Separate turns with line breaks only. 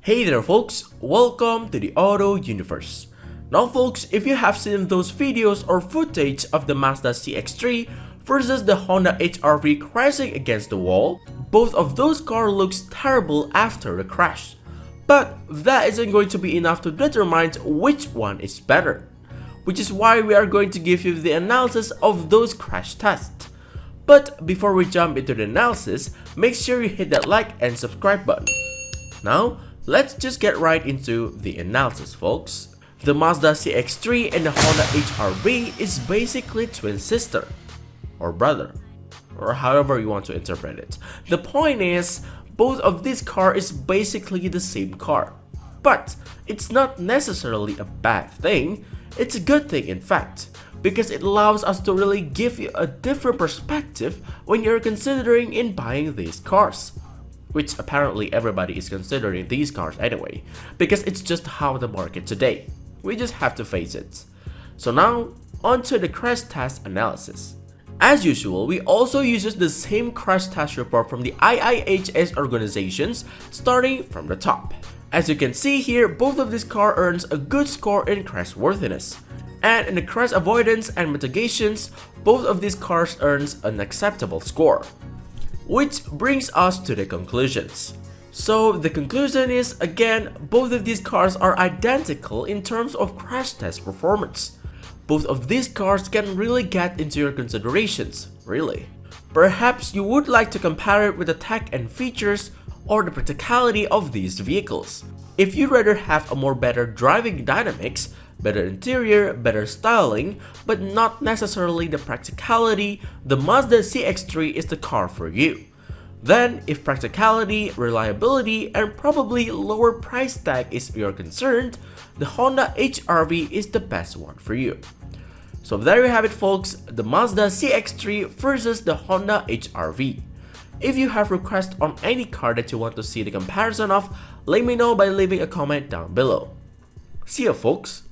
Hey there folks, welcome to the Auto Universe. Now folks, if you have seen those videos or footage of the Mazda CX3 versus the Honda HRV crashing against the wall, both of those cars looks terrible after the crash. But that isn't going to be enough to determine which one is better, which is why we are going to give you the analysis of those crash tests. But before we jump into the analysis, make sure you hit that like and subscribe button. Now, let's just get right into the analysis folks. The Mazda CX3 and the Honda HRV is basically twin sister, or brother, or however you want to interpret it. The point is, both of these cars is basically the same car. But it's not necessarily a bad thing, it's a good thing in fact, because it allows us to really give you a different perspective when you're considering in buying these cars. Which apparently everybody is considering these cars anyway, because it's just how the market today. We just have to face it. So now, on to the crash test analysis. As usual, we also use the same crash test report from the IIHS organizations, starting from the top. As you can see here, both of these cars earns a good score in crash worthiness. And in the crash avoidance and mitigations, both of these cars earns an acceptable score. Which brings us to the conclusions. So the conclusion is, again, both of these cars are identical in terms of crash test performance. Both of these cars can really get into your considerations, really. Perhaps you would like to compare it with the tech and features or the practicality of these vehicles. If you'd rather have a more better driving dynamics, better interior, better styling, but not necessarily the practicality, the Mazda CX3 is the car for you. Then, if practicality, reliability, and probably lower price tag is your concern, the Honda HRV is the best one for you. So there you have it folks, the Mazda CX3 versus the Honda HRV. If you have requests on any car that you want to see the comparison of, let me know by leaving a comment down below. See ya folks!